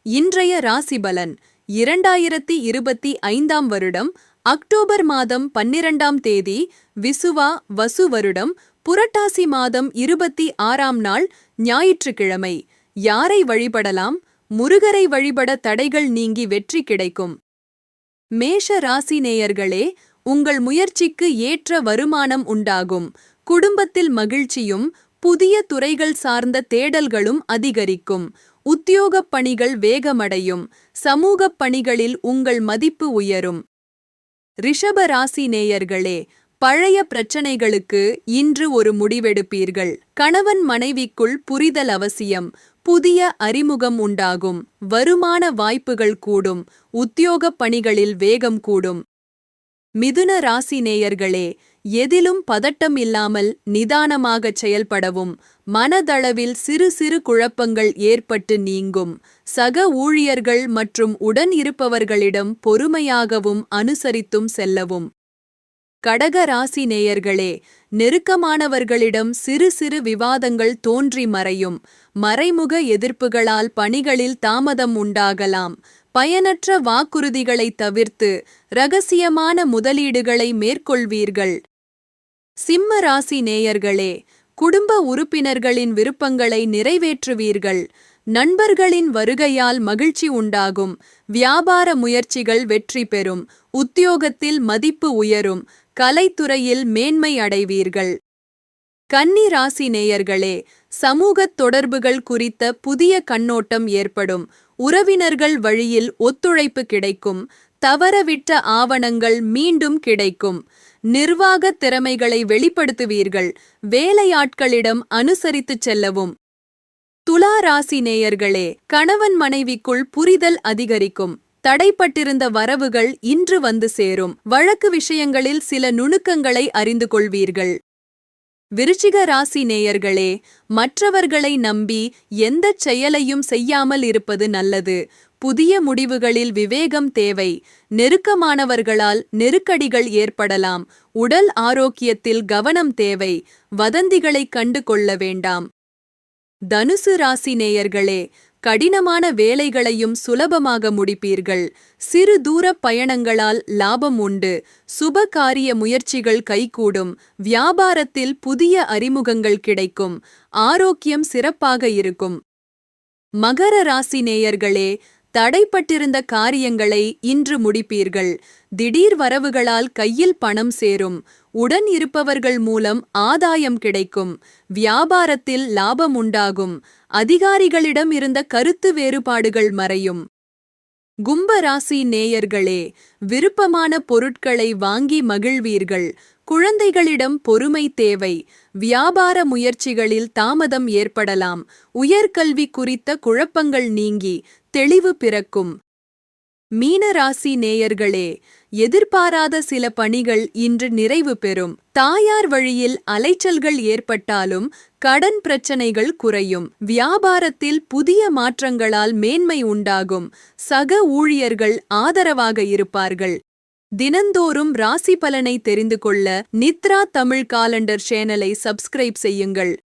இன்றைய ராசிபலன் 2025 வருடம் அக்டோபர் மாதம் 12ஆம் தேதி விசுவா வசு வருடம் புரட்டாசி மாதம் 26ஆம் நாள் ஞாயிற்றுக்கிழமை. யாரை வழிபடலாம்? முருகரை வழிபட தடைகள் நீங்கி வெற்றி கிடைக்கும். மேஷ ராசி நேயர்களே, உங்கள் முயற்சிக்கு ஏற்ற வருமானம் உண்டாகும். குடும்பத்தில் மகிழ்ச்சியும் புதிய துறைகள் சார்ந்த தேடல்களும் அதிகரிக்கும். உத்தியோகப் பணிகள் வேகமடையும். சமூகப் பணிகளில் உங்கள் மதிப்பு உயரும். ரிஷப ராசி நேயர்களே, பழைய பிரச்சனைகளுக்கு இன்று ஒரு முடிவெடுப்பீர்கள். கணவன் மனைவிக்குள் புரிதல் அவசியம். புதிய அறிமுகம் உண்டாகும். வருமான வாய்ப்புகள் கூடும். உத்தியோகப் பணிகளில் வேகம் கூடும். மிதுன ராசி நேயர்களே, எதிலும் பதட்டம் இல்லாமல் நிதானமாகச் செயல்படவும். மனதளவில் சிறு சிறு குழப்பங்கள் ஏற்பட்டு நீங்கும். சக ஊழியர்கள் மற்றும் உடன் இருப்பவர்களிடம் பொறுமையாகவும் அனுசரித்தும் செல்லவும். கடக ராசி நேயர்களே, நெருக்கமானவர்களிடம் சிறு சிறு விவாதங்கள் தோன்றி மறையும். மறைமுக எதிர்ப்புகளால் பணிகளில் தாமதம் உண்டாகலாம். பயனற்ற வாக்குறுதிகளை தவிர்த்து இரகசியமான முதலீடுகளை மேற்கொள்வீர்கள். சிம்ம ராசி நேயர்களே, குடும்ப உறுப்பினர்களின் விருப்பங்களை நிறைவேற்றுவீர்கள். நண்பர்களின் வருகையால் மகிழ்ச்சி உண்டாகும். வியாபார முயற்சிகள் வெற்றி பெறும். உத்தியோகத்தில் மதிப்பு உயரும். கலைத்துறையில் மேன்மை அடைவீர்கள். கன்னி ராசி நேயர்களே, சமூகத் தொடர்புகள் குறித்த புதிய கண்ணோட்டம் ஏற்படும். உறவினர்கள் வழியில் ஒத்துழைப்பு கிடைக்கும். தவறவிட்ட ஆவணங்கள் மீண்டும் கிடைக்கும். நிர்வாக திறமைகளை வெளிப்படுத்துவீர்கள். வேலையாட்களிடம் அனுசரித்துச் செல்லவும். துலா ராசி நேயர்களே, கணவன் மனைவிக்குள் புரிதல் அதிகரிக்கும். தடைப்பட்டிருந்த வரவுகள் இன்று வந்து சேரும். வழக்கு விஷயங்களில் சில நுணுக்கங்களை அறிந்து கொள்வீர்கள். விருச்சிக ராசி நேயர்களே, மற்றவர்களை நம்பி எந்தச் செயலையும் செய்யாமல் இருப்பது நல்லது. புதிய முடிவுகளில் விவேகம் தேவை. நெருக்கமானவர்களால் நெருக்கடிகள் ஏற்படலாம். உடல் ஆரோக்கியத்தில் கவனம் தேவை. வதந்திகளைக் கண்டு கொள்ள வேண்டாம். தனுசு ராசி நேயர்களே, கடினமான வேலைகளையும் சுலபமாக முடிப்பீர்கள். சிறு தூர பயணங்களால் லாபம் உண்டு. சுப காரிய முயற்சிகள் கைகூடும். வியாபாரத்தில் புதிய அறிமுகங்கள் கிடைக்கும். ஆரோக்கியம் சிறப்பாக இருக்கும். மகர ராசி நேயர்களே, தடைப்பட்டிருந்த காரியங்களை இன்று முடிப்பீர்கள். திடீர் வரவுகளால் கையில் பணம் சேரும். உடன் இருப்பவர்கள் மூலம் ஆதாயம் கிடைக்கும். வியாபாரத்தில் லாபம் உண்டாகும். அதிகாரிகளிடம் இருந்த கருத்து வேறுபாடுகள் மறையும். கும்ப ராசி நேயர்களே, விருப்பமான பொருட்களை வாங்கி மகிழ்வீர்கள். குழந்தைகளிடம் பொறுமை தேவை. வியாபார முயற்சிகளில் தாமதம் ஏற்படலாம். உயர்கல்வி குறித்த குழப்பங்கள் நீங்கி தெளிவு பிறக்கும். மீன ராசி நேயர்களே, எதிர்பாராத சில பணிகள் இன்று நிறைவு பெறும். தாயார் வழியில் அலைச்சல்கள் ஏற்பட்டாலும் கடன் பிரச்சனைகள் குறையும். வியாபாரத்தில் புதிய மாற்றங்களால் மேன்மை உண்டாகும். சக ஊழியர்கள் ஆதரவாக இருப்பார்கள். தினந்தோறும் ராசி பலனை தெரிந்து கொள்ள நித்ரா தமிழ் காலண்டர் சேனலை சப்ஸ்கிரைப் செய்யுங்கள்.